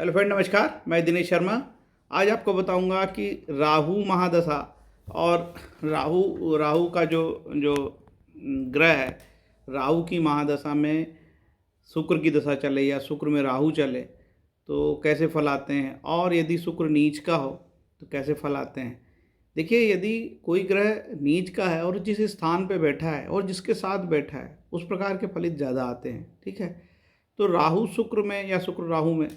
Hello friend, नमस्कार। मैं दिनेश शर्मा। आज आपको बताऊंगा कि राहु महादशा और राहु राहु का जो जो ग्रह है, राहु की महादशा में शुक्र की दशा चले या शुक्र में राहु चले तो कैसे फल आते हैं, और यदि शुक्र नीच का हो तो कैसे फल आते हैं। देखिए, यदि कोई ग्रह नीच का है और जिस स्थान पे बैठा है और जिसके साथ बैठा है उस प्रकार के फलित ज़्यादा आते हैं। ठीक है, तो राहु शुक्र में या शुक्र राहु में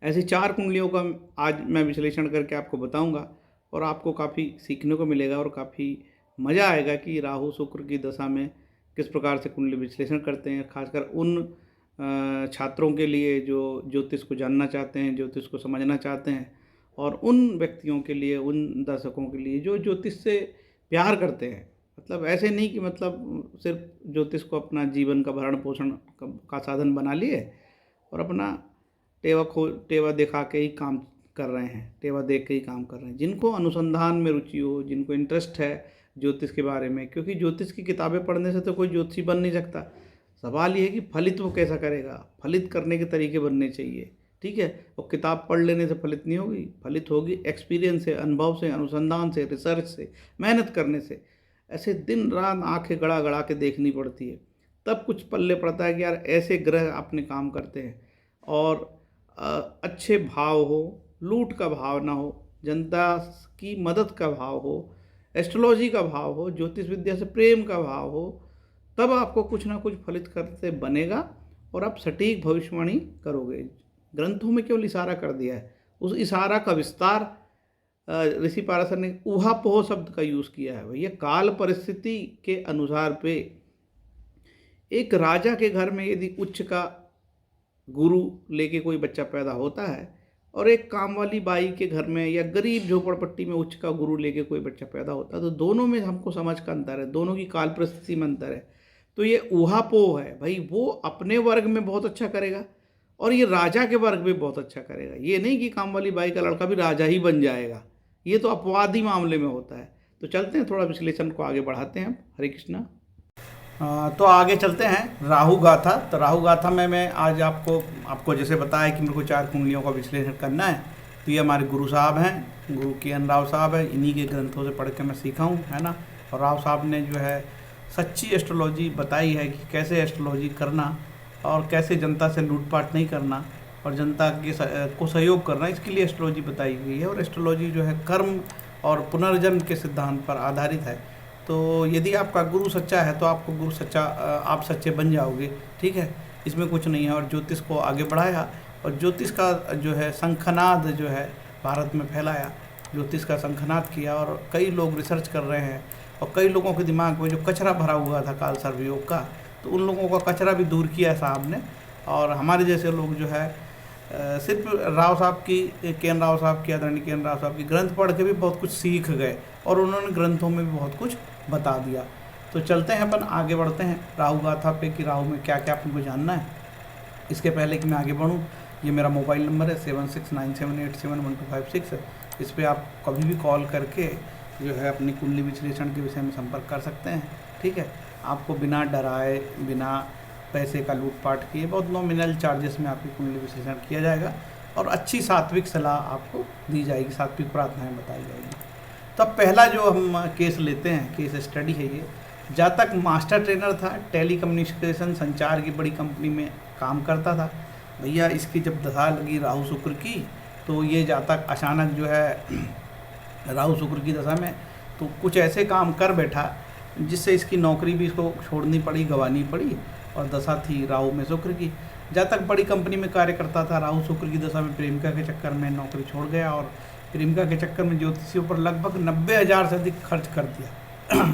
ऐसी 4 कुंडलियों का आज मैं विश्लेषण करके आपको बताऊंगा, और आपको काफ़ी सीखने को मिलेगा और काफ़ी मज़ा आएगा कि राहु शुक्र की दशा में किस प्रकार से कुंडली विश्लेषण करते हैं। खासकर उन छात्रों के लिए जो ज्योतिष को जानना चाहते हैं, ज्योतिष को समझना चाहते हैं, और उन व्यक्तियों के लिए, उन दर्शकों के लिए जो ज्योतिष से प्यार करते हैं। मतलब ऐसे नहीं कि मतलब सिर्फ ज्योतिष को अपना जीवन का भरण पोषण का साधन बना लिए और अपना टेवा दिखा के ही काम कर रहे हैं, टेवा देख के ही काम कर रहे हैं। जिनको अनुसंधान में रुचि हो, जिनको इंटरेस्ट है ज्योतिष के बारे में, क्योंकि ज्योतिष की किताबें पढ़ने से तो कोई ज्योतिषी बन नहीं सकता। सवाल ये है कि फलित वो कैसा करेगा, फलित करने के तरीके बनने चाहिए। ठीक है, और किताब पढ़ लेने से फलित नहीं होगी, फलित होगी एक्सपीरियंस से, अनुभव से, अनुसंधान से, रिसर्च से, मेहनत करने से। ऐसे दिन रात आंखें गड़ा गड़ा के देखनी पड़ती है, तब कुछ पल्ले पड़ता है कि यार ऐसे ग्रह अपने काम करते हैं। और अच्छे भाव हो, लूट का भाव ना हो, जनता की मदद का भाव हो, एस्ट्रोलॉजी का भाव हो, ज्योतिष विद्या से प्रेम का भाव हो, तब आपको कुछ ना कुछ फलित करते बनेगा और आप सटीक भविष्यवाणी करोगे। ग्रंथों में केवल इशारा कर दिया है, उस इशारा का विस्तार ऋषि पाराशर ने ऊहापोह शब्द का यूज़ किया है। भैया, काल परिस्थिति के अनुसार पे एक राजा के घर में यदि उच्च का गुरु लेके कोई बच्चा पैदा होता है और एक काम वाली बाई के घर में या गरीब झोपड़पट्टी में उच्च का गुरु लेके कोई बच्चा पैदा होता है, तो दोनों में हमको समझ का अंतर है, दोनों की काल परिस्थिति में अंतर है। तो ये ऊहापोह है भाई, वो अपने वर्ग में बहुत अच्छा करेगा और ये राजा के वर्ग में बहुत अच्छा करेगा। ये नहीं कि काम वाली बाई का लड़का भी राजा ही बन जाएगा, ये तो अपवादी मामले में होता है। तो चलते हैं, थोड़ा विश्लेषण को आगे बढ़ाते हैं। हरे कृष्णा। तो आगे चलते हैं राहु गाथा। तो राहु गाथा में मैं आज आपको जैसे बताया कि मेरे को 4 कुंडलियों का विश्लेषण करना है। तो ये हमारे गुरु साहब हैं, गुरु किरण राव साहब है, इन्हीं के ग्रंथों से पढ़ के मैं सीखा हूँ, है ना। और राव साहब ने जो है सच्ची एस्ट्रोलॉजी बताई है कि कैसे एस्ट्रोलॉजी करना और कैसे जनता से लूटपाट नहीं करना और जनता के को सहयोग करना, इसके लिए एस्ट्रोलॉजी बताई गई है। और एस्ट्रोलॉजी जो है कर्म और पुनर्जन्म के सिद्धांत पर आधारित है। तो यदि आपका गुरु सच्चा है तो आपको गुरु सच्चा, आप सच्चे बन जाओगे। ठीक है, इसमें कुछ नहीं है। और ज्योतिष को आगे बढ़ाया और ज्योतिष का जो है शंखनाद जो है भारत में फैलाया, ज्योतिष का शंखनाद किया। और कई लोग रिसर्च कर रहे हैं और कई लोगों के दिमाग में जो कचरा भरा हुआ था काल सर्वयोग का, तो उन लोगों का कचरा भी दूर किया है साहब ने। और हमारे जैसे लोग जो है सिर्फ राव साहब की, किरण राव साहब की, आदरणीय किरण राव साहब की ग्रंथ पढ़ के भी बहुत कुछ सीख गए और उन्होंने ग्रंथों में भी बहुत कुछ बता दिया। तो चलते हैं, अपन आगे बढ़ते हैं राहु गाथा पे कि राहु में क्या क्या अपन को जानना है। इसके पहले कि मैं आगे बढ़ूँ, ये मेरा मोबाइल नंबर है 7697871256 है। इस पर आप कभी भी कॉल करके जो है अपनी कुंडली विश्लेषण के विषय में संपर्क कर सकते हैं। ठीक है, आपको बिना डराए, बिना पैसे का लूटपाट किए, बहुत नॉमिनल चार्जेस में आपकी कुंडली विश्लेषण किया जाएगा और अच्छी सात्विक सलाह आपको दी जाएगी, सात्विक प्रार्थनाएं बताई जाएगी। तो अब पहला जो हम केस लेते हैं, केस स्टडी है ये। जातक मास्टर ट्रेनर था, टेली कम्युनिकेशन संचार की बड़ी कंपनी में काम करता था। भैया, इसकी जब दशा लगी राहु शुक्र की, तो ये जातक अचानक जो है राहु शुक्र की दशा में तो कुछ ऐसे काम कर बैठा जिससे इसकी नौकरी भी इसको छोड़नी पड़ी, गंवानी पड़ी। और दशा थी राहु में शुक्र की। जातक बड़ी कंपनी में कार्य करता था, राहु शुक्र की दशा में प्रेमिका के चक्कर में नौकरी छोड़ गया और प्रेमिका के चक्कर में ज्योतिषियों पर लगभग 90,000 से अधिक खर्च कर दिया।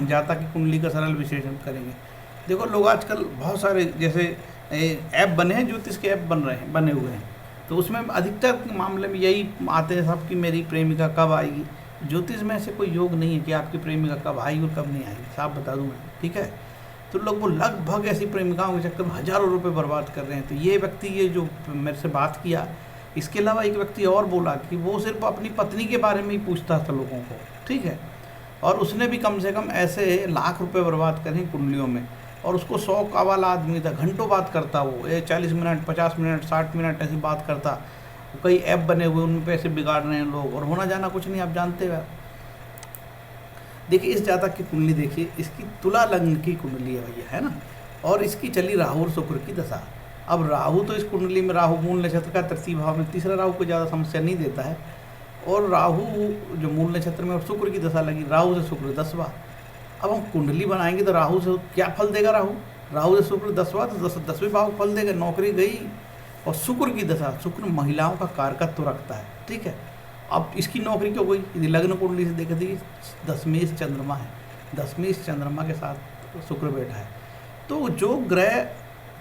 जातक की कुंडली का सरल विश्लेषण करेंगे। देखो, लोग आजकल बहुत सारे जैसे ऐप बने हैं, ज्योतिष के ऐप बने हुए हैं, तो उसमें अधिकतर मामले में यही आते हैं सब कि मेरी प्रेमिका कब आएगी। ज्योतिष में ऐसे कोई योग नहीं है कि आपकी प्रेमिका कब आएगी और कब नहीं आएगी, साफ बता दूँ मैं। ठीक है, तो लोग वो लगभग ऐसी प्रेमिकाओं के चक्कर में हज़ारों रुपए बर्बाद कर रहे हैं। तो ये व्यक्ति, ये जो मेरे से बात किया, इसके अलावा एक व्यक्ति और बोला कि वो सिर्फ अपनी पत्नी के बारे में ही पूछता था लोगों को। ठीक है, और उसने भी कम से कम ऐसे लाख रुपए बर्बाद करे कुंडलियों में, और उसको 100 का वाला आदमी था, घंटों बात करता वो, 40 मिनट, 50 मिनट, 60 मिनट ऐसी बात करता। कई ऐप बने हुए उनमें पैसे बिगाड़ रहे हैं लोग, और होना जाना कुछ नहीं, आप जानते हो। देखिए इस जातक की कुंडली देखिए, इसकी तुला लग्न की कुंडली है भैया, है ना, और इसकी चली राहु और शुक्र की दशा। अब राहु तो इस कुंडली में, राहु मूल नक्षत्र का तृतीय भाव में, तीसरा राहु को ज़्यादा समस्या नहीं देता है, और राहु जो मूल नक्षत्र में और शुक्र की दशा लगी, राहु से शुक्र 10वां। अब हम कुंडली बनाएंगे तो राहु से क्या फल देगा, राहु से शुक्र 10वां, तो 10वें भाव फल देगा, नौकरी गई। और शुक्र की दशा, शुक्र महिलाओं का कारकत्व रखता है, ठीक है। अब इसकी नौकरी क्यों गई, यदि लग्न कुंडली से देखा दी 10वें चंद्रमा है, 10वें चंद्रमा के साथ शुक्र बैठा है, तो जो ग्रह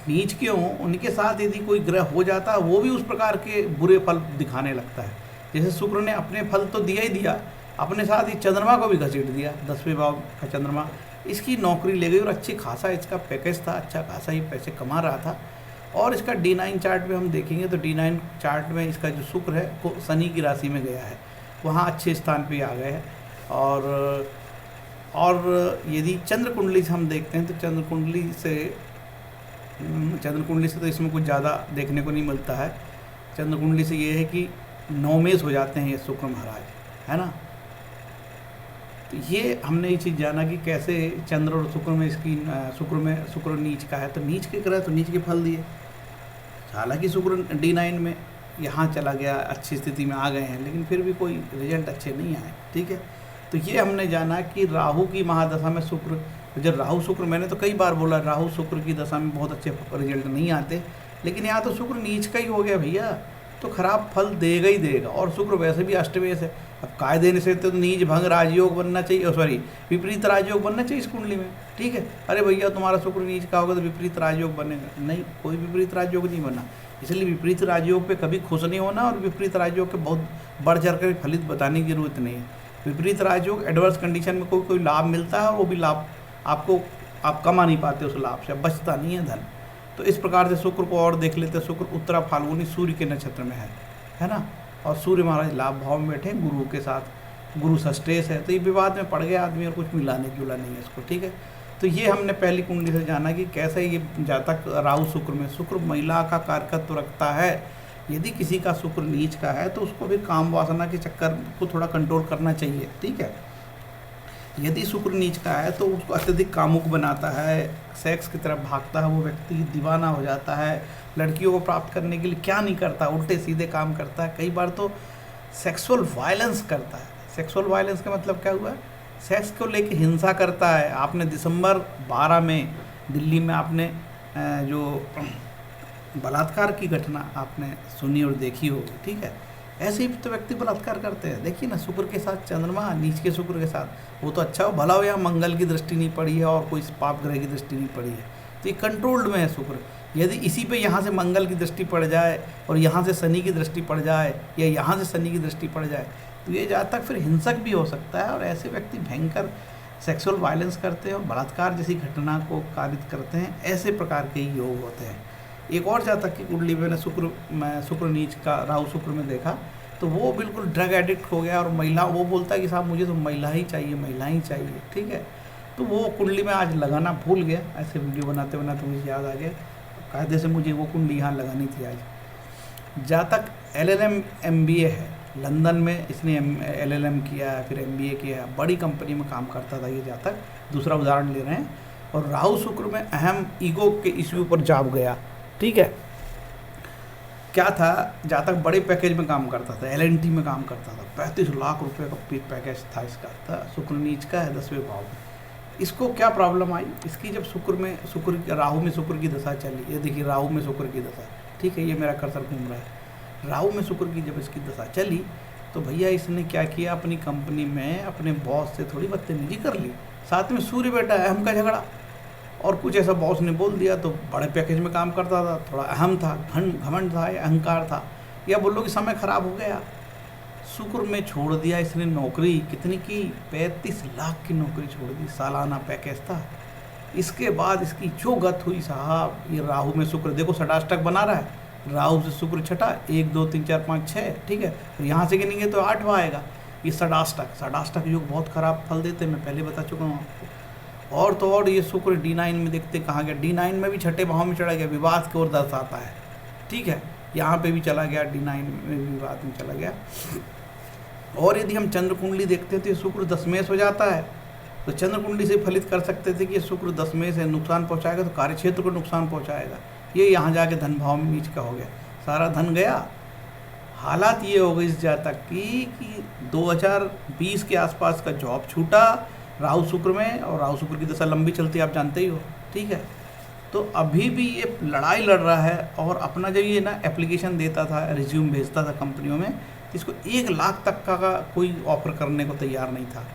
नीच के हों उनके साथ यदि कोई ग्रह हो जाता है वो भी उस प्रकार के बुरे फल दिखाने लगता है। जैसे शुक्र ने अपने फल तो दिया ही दिया, अपने साथ ही चंद्रमा को भी घसीट दिया, 10वें भाव का चंद्रमा, इसकी नौकरी ले गई और अच्छी खासा इसका पैकेज था, अच्छा खासा ये पैसे कमा रहा था। और इसका D9 चार्ट में हम देखेंगे तो D9 चार्ट में इसका जो शुक्र है वो शनि की राशि में गया है, वहाँ अच्छे स्थान पे आ गए हैं। और यदि चंद्र कुंडली से हम देखते हैं तो चंद्र कुंडली से तो इसमें कुछ ज़्यादा देखने को नहीं मिलता है। चंद्र कुंडली से ये है कि नौमेश हो जाते हैं ये शुक्र महाराज, है ना। तो ये हमने ये चीज़ जाना कि कैसे चंद्र और शुक्र में इसकी शुक्र नीच का है, तो नीच के ग्रह तो नीच के फल दिए। हालांकि शुक्र D9 में यहाँ चला गया, अच्छी स्थिति में आ गए हैं, लेकिन फिर भी कोई रिजल्ट अच्छे नहीं आए, ठीक है। तो ये हमने जाना कि राहु की महादशा में शुक्र, जब राहु शुक्र, मैंने तो कई बार बोला राहु शुक्र की दशा में बहुत अच्छे रिजल्ट नहीं आते, लेकिन यहाँ तो शुक्र नीच का ही हो गया भैया, तो खराब फल देगा ही देगा। और शुक्र वैसे भी अष्टमेश है, अब कायदे से तो नीच भंग राजयोग बनना चाहिए, सॉरी विपरीत राजयोग बनना चाहिए इस कुंडली में, ठीक है। अरे भैया तुम्हारा शुक्र नीच का होगा तो विपरीत राजयोग बनेगा, नहीं, कोई विपरीत राजयोग नहीं बना। इसलिए विपरीत राजयोग पे कभी खुश नहीं होना, और विपरीत राजयोग के बहुत बढ़ चढ़ कर फलित बताने की जरूरत नहीं है। विपरीत राजयोग एडवर्स कंडीशन में कोई लाभ मिलता है, और वो भी लाभ आप कमा नहीं पाते, उस लाभ से बचता नहीं है धन। तो इस प्रकार से शुक्र को और देख लेते हैं। शुक्र उत्तरा फाल्गुनी सूर्य के नक्षत्र में है ना, और सूर्य महाराज लाभ भाव में बैठे गुरु के साथ, गुरु षष्ठेश है, तो ये विवाद में पड़ गया आदमी और कुछ मिलाने जुला नहीं है इसको, ठीक है। तो ये हमने पहली कुंडली से जाना कि कैसे ये जातक राहु शुक्र में, शुक्र महिला का कारकत्व रखता है। यदि किसी का शुक्र नीच का है तो उसको भी काम वासना के चक्कर को थोड़ा कंट्रोल करना चाहिए, ठीक है। यदि शुक्र नीच का है तो उसको अत्यधिक कामुक बनाता है, सेक्स की तरफ भागता है, वो व्यक्ति दीवाना हो जाता है, लड़कियों को प्राप्त करने के लिए क्या नहीं करता, उल्टे सीधे काम करता है, कई बार तो सेक्सुअल वायलेंस करता है। सेक्सुअल वायलेंस का मतलब क्या हुआ, सेक्स को लेके हिंसा करता है। आपने दिसंबर 12 में दिल्ली में आपने जो बलात्कार की घटना आपने सुनी और देखी होगी, ठीक है। ऐसे ही तो व्यक्ति बलात्कार करते हैं, देखिए ना, शुक्र के साथ चंद्रमा, नीच के शुक्र के साथ, वो तो अच्छा हो भला हो, या मंगल की दृष्टि नहीं पड़ी है और कोई पाप ग्रह की दृष्टि नहीं पड़ी है, तो ये कंट्रोल्ड में है शुक्र। यदि इसी पे यहाँ से मंगल की दृष्टि पड़ जाए और यहाँ से शनि की दृष्टि पड़ जाए, या यहाँ से शनि की दृष्टि पड़ जाए, तो ये जातक फिर हिंसक भी हो सकता है, और ऐसे व्यक्ति भयंकर सेक्सुअल वायलेंस करते हैं और बलात्कार जैसी घटना को कारित करते हैं। ऐसे प्रकार के योग होते हैं। एक और जातक की कुंडली में शुक्र नीच का राहु शुक्र में देखा, तो वो बिल्कुल ड्रग एडिक्ट हो गया, और महिला, वो बोलता है कि साहब मुझे तो महिला ही चाहिए, महिला ही चाहिए, ठीक है। तो वो कुंडली में आज लगाना भूल गया, ऐसे वीडियो बनाते बनाते मुझे याद आ गया, कायदे से मुझे वो कुंडली यहाँ लगानी थी आज। जातक LLM MBA है, लंदन में इसने LLM किया है, फिर MBA किया है, बड़ी कंपनी में काम करता था ये जातक, दूसरा उदाहरण ले रहे हैं। और राहु शुक्र में अहम ईगो के इश्यू पर जाप गया, ठीक है। क्या था, जातक बड़े पैकेज में काम करता था, LNT में काम करता था, 35 लाख रुपए का पैकेज था इसका, था शुक्र नीच का है 10वें भाव में। इसको क्या प्रॉब्लम आई, इसकी जब राहु में शुक्र की दशा चली, ये देखिए राहु में शुक्र की दशा, ठीक है, ये मेरा कर्सर घूम रहा है, राहु में शुक्र की जब इसकी दशा चली, तो भैया इसने क्या किया, अपनी कंपनी में अपने बॉस से थोड़ी बदतमीजी कर ली, साथ में सूर्य बेटा है, अहम का झगड़ा, और कुछ ऐसा बॉस ने बोल दिया। तो बड़े पैकेज में काम करता था, थोड़ा अहम था, घमंड था, या अहंकार था, या बोलो कि समय खराब हो गया, शुक्र में छोड़ दिया इसने नौकरी। कितनी की, 35 लाख की नौकरी छोड़ दी, सालाना पैकेज था। इसके बाद इसकी जो गत हुई साहब, ये राहु में शुक्र देखो षडाष्टक बना रहा है, राहु से शुक्र छठा, 1 2 3 4 5 6, ठीक है, तो यहाँ से गिनेंगे तो 8वां आएगा। ये षडाष्टक योग बहुत खराब फल देते हैं, मैं पहले बता चुका हूँ आपको। और तो और ये शुक्र D9 में देखते कहाँ गया, D9 में भी छठे भाव में चढ़ा गया, विवाद की ओर दर्शाता है, ठीक है। यहाँ पे भी चला गया, D9 में भी बाद में चला गया। और यदि हम चंद्र कुंडली देखते हैं तो ये शुक्र दशमेश हो जाता है, तो चंद्र कुंडली से फलित कर सकते थे कि ये शुक्र दशमेश है, नुकसान पहुँचाएगा, तो कार्यक्षेत्र को नुकसान पहुँचाएगा। ये यहाँ जाके धन भाव में नीच का हो गया, सारा धन गया। हालात ये हो गई इस जातक की कि 2020 के आसपास का जॉब छूटा राहु शुक्र में, और राहु शुक्र की दशा लंबी चलती है, आप जानते ही हो, ठीक है। तो अभी भी ये लड़ाई लड़ रहा है, और अपना जब ये ना एप्लीकेशन देता था, रिज्यूम भेजता था कंपनियों में, इसको 1 लाख तक का कोई ऑफर करने को तैयार नहीं था।